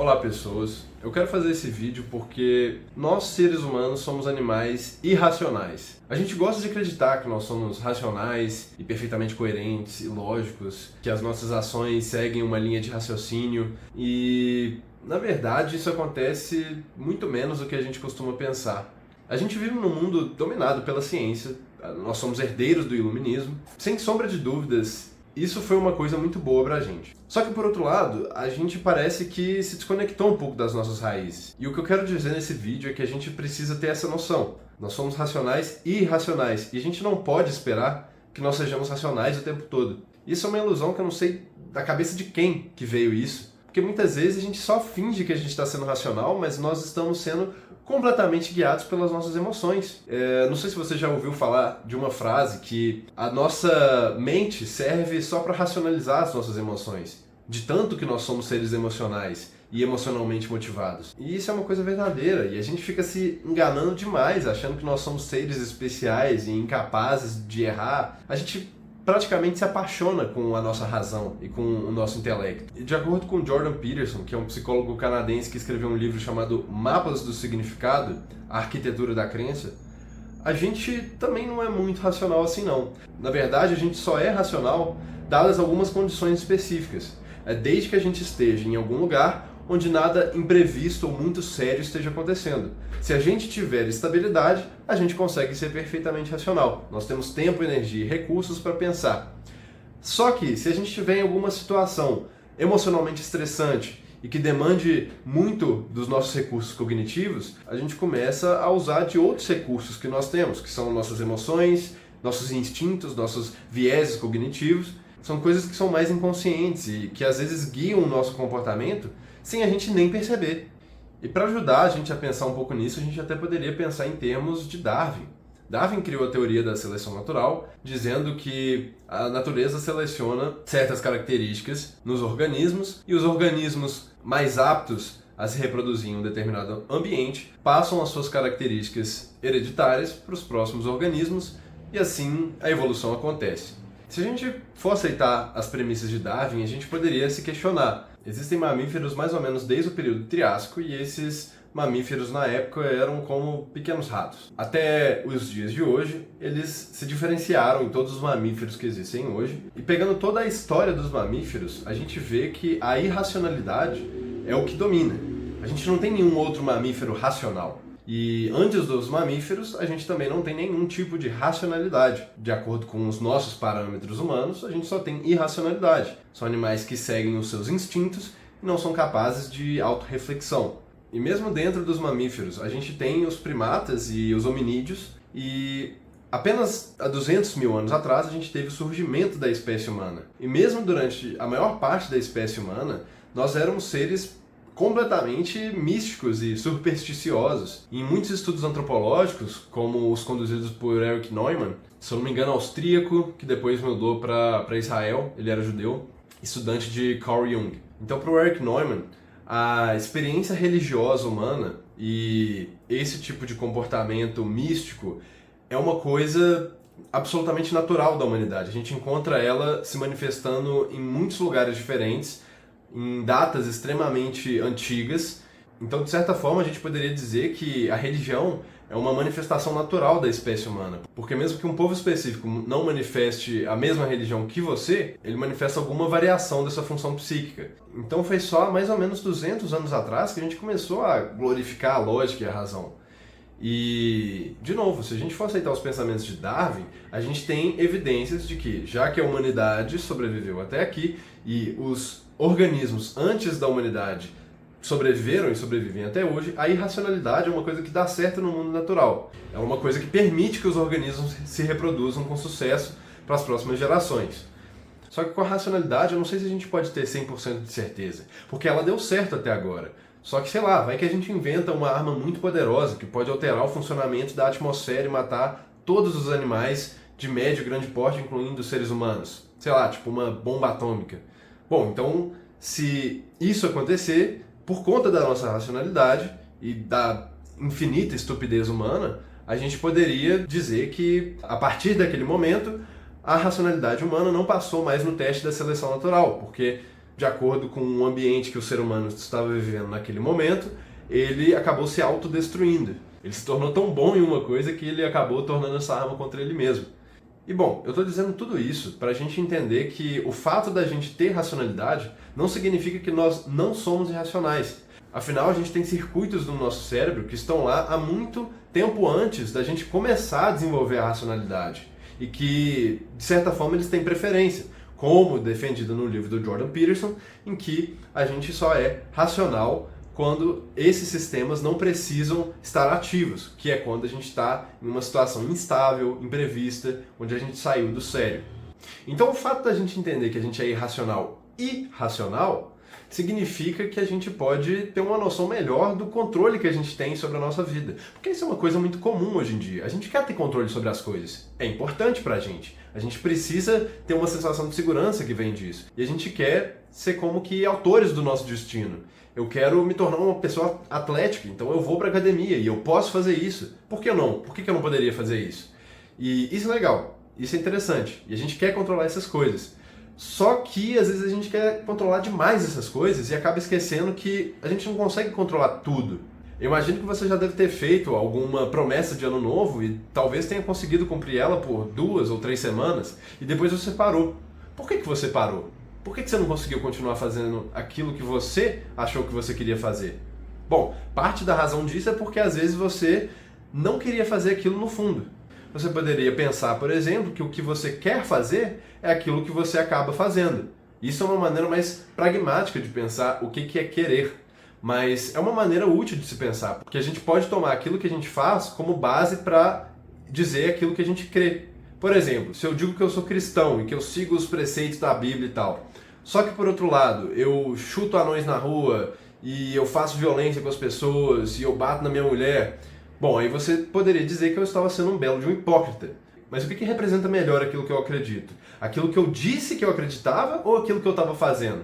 Olá pessoas, eu quero fazer esse vídeo porque nós seres humanos somos animais irracionais. A gente gosta de acreditar que nós somos racionais e perfeitamente coerentes e lógicos, que as nossas ações seguem uma linha de raciocínio e, na verdade, isso acontece muito menos do que a gente costuma pensar. A gente vive num mundo dominado pela ciência, nós somos herdeiros do iluminismo. Sem sombra de dúvidas, isso foi uma coisa muito boa pra gente. Só que, por outro lado, a gente parece que se desconectou um pouco das nossas raízes. E o que eu quero dizer nesse vídeo é que a gente precisa ter essa noção. Nós somos racionais e irracionais, e a gente não pode esperar que nós sejamos racionais o tempo todo. Isso é uma ilusão que eu não sei da cabeça de quem que veio isso. Porque muitas vezes a gente só finge que a gente está sendo racional, mas nós estamos sendo completamente guiados pelas nossas emoções. Não sei se você já ouviu falar de uma frase que a nossa mente serve só para racionalizar as nossas emoções, de tanto que nós somos seres emocionais e emocionalmente motivados. E isso é uma coisa verdadeira, e a gente fica se enganando demais, achando que nós somos seres especiais e incapazes de errar. A gente praticamente se apaixona com a nossa razão e com o nosso intelecto. E de acordo com Jordan Peterson, que é um psicólogo canadense que escreveu um livro chamado Mapas do Significado, A Arquitetura da Crença, a gente também não é muito racional assim não. Na verdade, a gente só é racional dadas algumas condições específicas. Desde que a gente esteja em algum lugar onde nada imprevisto ou muito sério esteja acontecendo. Se a gente tiver estabilidade, a gente consegue ser perfeitamente racional. Nós temos tempo, energia e recursos para pensar. Só que, se a gente estiver em alguma situação emocionalmente estressante e que demande muito dos nossos recursos cognitivos, a gente começa a usar de outros recursos que nós temos, que são nossas emoções, nossos instintos, nossos vieses cognitivos. São coisas que são mais inconscientes e que às vezes guiam o nosso comportamento sem a gente nem perceber. E para ajudar a gente a pensar um pouco nisso, a gente até poderia pensar em termos de Darwin. Darwin criou a teoria da seleção natural, dizendo que a natureza seleciona certas características nos organismos e os organismos mais aptos a se reproduzir em um determinado ambiente passam as suas características hereditárias para os próximos organismos e assim a evolução acontece. Se a gente for aceitar as premissas de Darwin, a gente poderia se questionar. Existem mamíferos mais ou menos desde o período Triássico e esses mamíferos na época eram como pequenos ratos. Até os dias de hoje, eles se diferenciaram em todos os mamíferos que existem hoje. E pegando toda a história dos mamíferos, a gente vê que a irracionalidade é o que domina. A gente não tem nenhum outro mamífero racional. E antes dos mamíferos, a gente também não tem nenhum tipo de racionalidade. De acordo com os nossos parâmetros humanos, a gente só tem irracionalidade. São animais que seguem os seus instintos e não são capazes de autorreflexão. E mesmo dentro dos mamíferos, a gente tem os primatas e os hominídeos, e apenas há 200 mil anos atrás a gente teve o surgimento da espécie humana. E mesmo durante a maior parte da espécie humana, nós éramos seres completamente místicos e supersticiosos. Em muitos estudos antropológicos, como os conduzidos por Erich Neumann, se eu não me engano austríaco, que depois mudou para Israel, ele era judeu, estudante de Carl Jung. Então, para o Erich Neumann, a experiência religiosa humana e esse tipo de comportamento místico é uma coisa absolutamente natural da humanidade. A gente encontra ela se manifestando em muitos lugares diferentes, em datas extremamente antigas. Então, de certa forma, a gente poderia dizer que a religião é uma manifestação natural da espécie humana. Porque mesmo que um povo específico não manifeste a mesma religião que você, ele manifesta alguma variação dessa função psíquica. Então foi só mais ou menos 200 anos atrás que a gente começou a glorificar a lógica e a razão. E, de novo, se a gente for aceitar os pensamentos de Darwin, a gente tem evidências de que, já que a humanidade sobreviveu até aqui e os organismos antes da humanidade sobreviveram e sobrevivem até hoje, a irracionalidade é uma coisa que dá certo no mundo natural. É uma coisa que permite que os organismos se reproduzam com sucesso para as próximas gerações. Só que com a racionalidade eu não sei se a gente pode ter 100% de certeza, porque ela deu certo até agora. Só que, sei lá, vai que a gente inventa uma arma muito poderosa que pode alterar o funcionamento da atmosfera e matar todos os animais de médio e grande porte, incluindo os seres humanos. Sei lá, tipo uma bomba atômica. Bom, então, se isso acontecer, por conta da nossa racionalidade e da infinita estupidez humana, a gente poderia dizer que, a partir daquele momento, a racionalidade humana não passou mais no teste da seleção natural, porque de acordo com o ambiente que o ser humano estava vivendo naquele momento, ele acabou se autodestruindo. Ele se tornou tão bom em uma coisa que ele acabou tornando essa arma contra ele mesmo. E bom, eu estou dizendo tudo isso para a gente entender que o fato da gente ter racionalidade não significa que nós não somos irracionais. Afinal, a gente tem circuitos no nosso cérebro que estão lá há muito tempo antes da gente começar a desenvolver a racionalidade. E que, de certa forma, eles têm preferência, como defendido no livro do Jordan Peterson, em que a gente só é racional quando esses sistemas não precisam estar ativos, que é quando a gente está em uma situação instável, imprevista, onde a gente saiu do sério. Então o fato da gente entender que a gente é irracional e racional significa que a gente pode ter uma noção melhor do controle que a gente tem sobre a nossa vida. Porque isso é uma coisa muito comum hoje em dia. A gente quer ter controle sobre as coisas. É importante pra gente. A gente precisa ter uma sensação de segurança que vem disso. E a gente quer ser como que autores do nosso destino. Eu quero me tornar uma pessoa atlética, então eu vou pra academia e eu posso fazer isso. Por que não? Por que eu não poderia fazer isso? E isso é legal, isso é interessante. E a gente quer controlar essas coisas. Só que às vezes a gente quer controlar demais essas coisas e acaba esquecendo que a gente não consegue controlar tudo. Eu imagino que você já deve ter feito alguma promessa de ano novo e talvez tenha conseguido cumprir ela por 2 ou 3 semanas e depois você parou. Por que você parou? Por que você não conseguiu continuar fazendo aquilo que você achou que você queria fazer? Bom, parte da razão disso é porque às vezes você não queria fazer aquilo no fundo. Você poderia pensar, por exemplo, que o que você quer fazer é aquilo que você acaba fazendo. Isso é uma maneira mais pragmática de pensar o que é querer. Mas é uma maneira útil de se pensar, porque a gente pode tomar aquilo que a gente faz como base para dizer aquilo que a gente crê. Por exemplo, se eu digo que eu sou cristão e que eu sigo os preceitos da Bíblia e tal, só que por outro lado, eu chuto anões na rua e eu faço violência com as pessoas e eu bato na minha mulher, bom, aí você poderia dizer que eu estava sendo um belo de um hipócrita. Mas o que representa melhor aquilo que eu acredito? Aquilo que eu disse que eu acreditava ou aquilo que eu estava fazendo?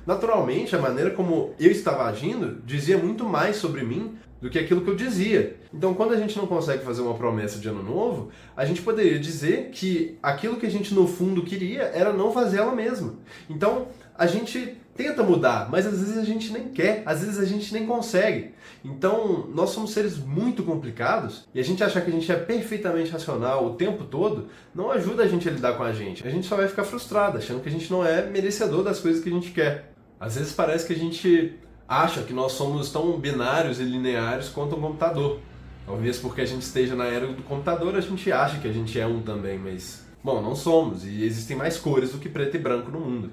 Naturalmente, a maneira como eu estava agindo dizia muito mais sobre mim do que aquilo que eu dizia. Então, quando a gente não consegue fazer uma promessa de ano novo, a gente poderia dizer que aquilo que a gente no fundo queria era não fazer ela mesma. Então, a gente tenta mudar, mas às vezes a gente nem quer, às vezes a gente nem consegue. Então, nós somos seres muito complicados e a gente achar que a gente é perfeitamente racional o tempo todo não ajuda a gente a lidar com a gente. A gente só vai ficar frustrado, achando que a gente não é merecedor das coisas que a gente quer. Às vezes parece que a gente acha que nós somos tão binários e lineares quanto um computador. Talvez porque a gente esteja na era do computador, a gente acha que a gente é um também, mas... Bom, não somos, e existem mais cores do que preto e branco no mundo.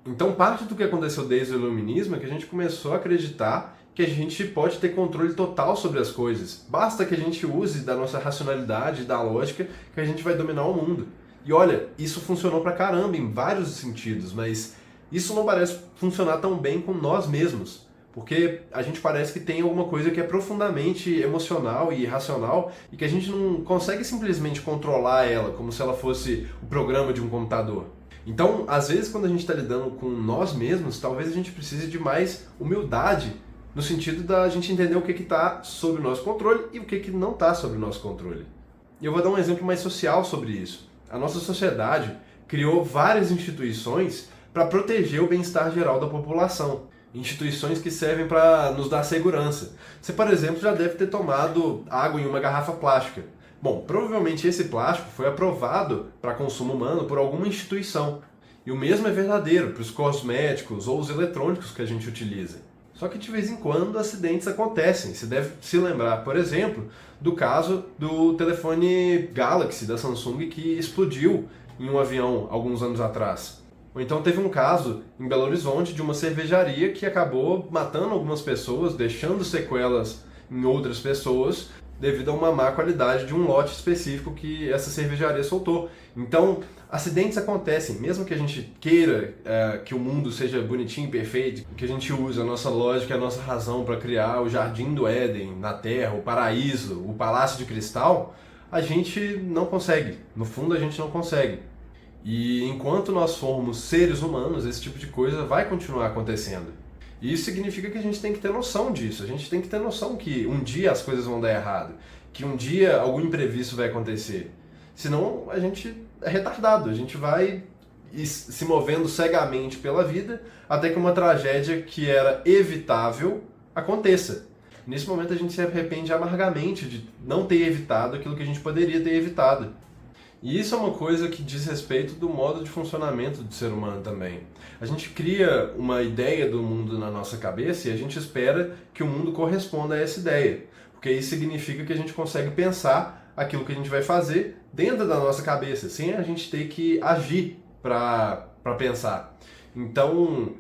Então parte do que aconteceu desde o iluminismo é que a gente começou a acreditar que a gente pode ter controle total sobre as coisas. Basta que a gente use da nossa racionalidade e da lógica que a gente vai dominar o mundo. E olha, isso funcionou pra caramba em vários sentidos, mas isso não parece funcionar tão bem com nós mesmos. Porque a gente parece que tem alguma coisa que é profundamente emocional e irracional e que a gente não consegue simplesmente controlar ela como se ela fosse o programa de um computador. Então, às vezes, quando a gente está lidando com nós mesmos, talvez a gente precise de mais humildade no sentido da gente entender o que está sob o nosso controle e o que não está sob o nosso controle. E eu vou dar um exemplo mais social sobre isso. A nossa sociedade criou várias instituições para proteger o bem-estar geral da população. Instituições que servem para nos dar segurança. Você, por exemplo, já deve ter tomado água em uma garrafa plástica. Bom, provavelmente esse plástico foi aprovado para consumo humano por alguma instituição. E o mesmo é verdadeiro para os cosméticos ou os eletrônicos que a gente utiliza. Só que de vez em quando acidentes acontecem. Você deve se lembrar, por exemplo, do caso do telefone Galaxy da Samsung que explodiu em um avião alguns anos atrás. Ou então teve um caso em Belo Horizonte de uma cervejaria que acabou matando algumas pessoas, deixando sequelas em outras pessoas, devido a uma má qualidade de um lote específico que essa cervejaria soltou. Então, acidentes acontecem, mesmo que a gente queira que o mundo seja bonitinho e perfeito, que a gente use a nossa lógica, a nossa razão para criar o Jardim do Éden na Terra, o paraíso, o Palácio de Cristal, a gente não consegue. No fundo, a gente não consegue. E enquanto nós formos seres humanos, esse tipo de coisa vai continuar acontecendo. E isso significa que a gente tem que ter noção disso. A gente tem que ter noção que um dia as coisas vão dar errado. Que um dia algum imprevisto vai acontecer. Senão a gente é retardado. A gente vai se movendo cegamente pela vida, até que uma tragédia que era evitável aconteça. Nesse momento a gente se arrepende amargamente de não ter evitado aquilo que a gente poderia ter evitado. E isso é uma coisa que diz respeito do modo de funcionamento do ser humano também. A gente cria uma ideia do mundo na nossa cabeça e a gente espera que o mundo corresponda a essa ideia. Porque isso significa que a gente consegue pensar aquilo que a gente vai fazer dentro da nossa cabeça, sem a gente ter que agir para pensar. Então,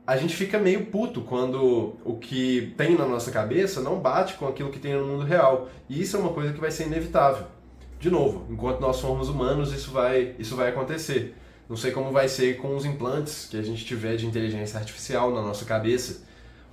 a gente fica meio puto quando o que tem na nossa cabeça não bate com aquilo que tem no mundo real. E isso é uma coisa que vai ser inevitável. De novo, enquanto nós formos humanos, isso vai acontecer. Não sei como vai ser com os implantes que a gente tiver de inteligência artificial na nossa cabeça,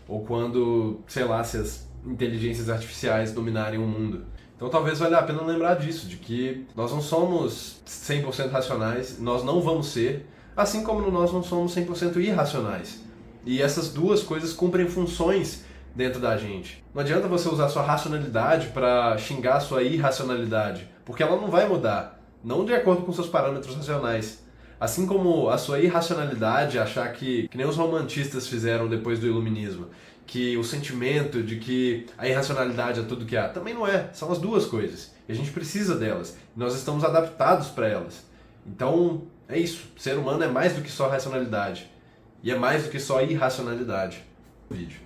ou quando, sei lá, se as inteligências artificiais dominarem o mundo. Então talvez valha a pena lembrar disso, de que nós não somos 100% racionais, nós não vamos ser, assim como nós não somos 100% irracionais. E essas duas coisas cumprem funções dentro da gente. Não adianta você usar sua racionalidade para xingar sua irracionalidade, porque ela não vai mudar, não de acordo com seus parâmetros racionais. Assim como a sua irracionalidade, achar que nem os romantistas fizeram depois do iluminismo, que o sentimento de que a irracionalidade é tudo que há, também não é, são as duas coisas. E a gente precisa delas, e nós estamos adaptados para elas. Então, é isso, ser humano é mais do que só racionalidade, e é mais do que só irracionalidade. Vídeo.